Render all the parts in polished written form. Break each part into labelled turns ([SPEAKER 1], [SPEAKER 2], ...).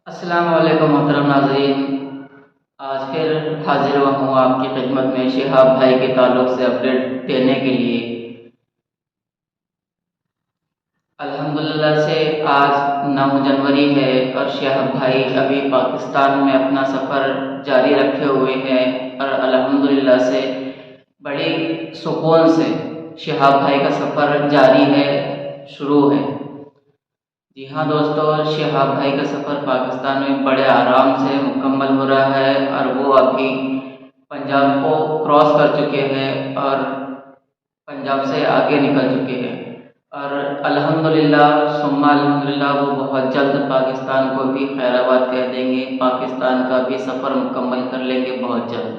[SPEAKER 1] अस्सलाम वालेकुम मोहतरम नाज़रीन। आज फिर हाजिर हुआ हूँ आपकी खिदमत में शिहाब भाई के ताल्लुक़ से अपडेट देने के लिए। अल्हम्दुलिल्लाह से आज 9 जनवरी है और शिहाब भाई अभी पाकिस्तान में अपना सफ़र जारी रखे हुए हैं और अल्हम्दुलिल्लाह से बड़ी सुकून से शिहाब भाई का सफ़र जारी है, शुरू है। जी हाँ दोस्तों, शिहाब भाई का सफ़र पाकिस्तान में बड़े आराम से मुकम्मल हो रहा है और वो अभी पंजाब को क्रॉस कर चुके हैं और पंजाब से आगे निकल चुके हैं और अल्हम्दुलिल्लाह सुम्मा अल्हम्दुलिल्लाह वो बहुत जल्द पाकिस्तान को भी खैराबाद कह देंगे, पाकिस्तान का भी सफ़र मुकम्मल कर लेंगे बहुत जल्द।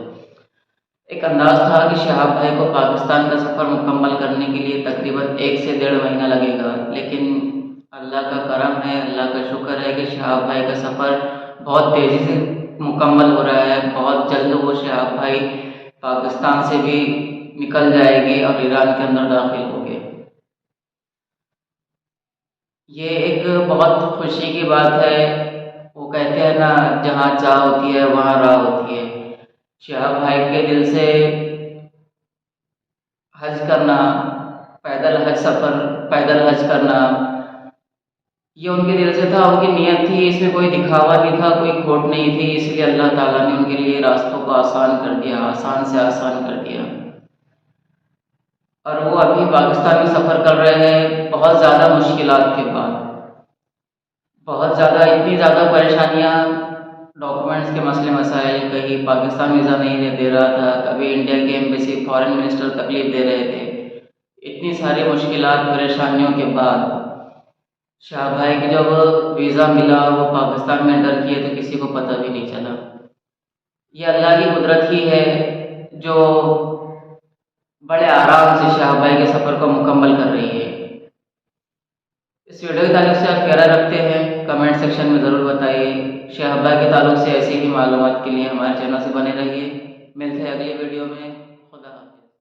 [SPEAKER 1] एक अंदाज़ था कि शिहाब भाई को पाकिस्तान का सफ़र मुकम्मल करने के लिए तकरीबन 1 से 1.5 महीना लगेगा, लेकिन अल्लाह का करम है, अल्लाह का शुक्र है कि शिहाब भाई का सफ़र बहुत तेज़ी से मुकम्मल हो रहा है। बहुत जल्द वो शिहाब भाई पाकिस्तान से भी निकल जाएगी और ईरान के अंदर दाखिल होंगे। ये एक बहुत खुशी की बात है। वो कहते हैं ना, जहाँ चाह होती है वहाँ राह होती है। शिहाब भाई के दिल से हज करना, पैदल हज करना, ये उनके दिल से था, उनकी नीयत थी। इसमें कोई दिखावा नहीं था, कोई खोट नहीं थी, इसलिए अल्लाह ताला ने उनके लिए रास्तों को आसान कर दिया, आसान से आसान कर दिया। और वो अभी पाकिस्तान में सफ़र कर रहे हैं बहुत ज़्यादा मुश्किलात के बाद, बहुत ज़्यादा, इतनी ज़्यादा परेशानियाँ, डॉक्यूमेंट्स के मसले मसाइल, कहीं पाकिस्तान वीज़ा नहीं दे रहा था, कभी इंडिया की एम्बेसी फॉरेन मिनिस्टर तकलीफ़ दे रहे थे। इतनी सारी मुश्किलात परेशानियों के बाद शाह भाई की जब वीज़ा मिला, वो पाकिस्तान में एंटर किए तो किसी को पता भी नहीं चला। ये अल्लाह की कुदरत ही है जो बड़े आराम से शाह भाई के सफ़र को मुकम्मल कर रही है। इस वीडियो के ताल्लुक से आप क्या रखते हैं, कमेंट सेक्शन में ज़रूर बताइए। शाह भाई के ताल्लुक से ऐसी ही मालूमात के लिए हमारे चैनल से बने रहिए। मिलते हैं अगली वीडियो में।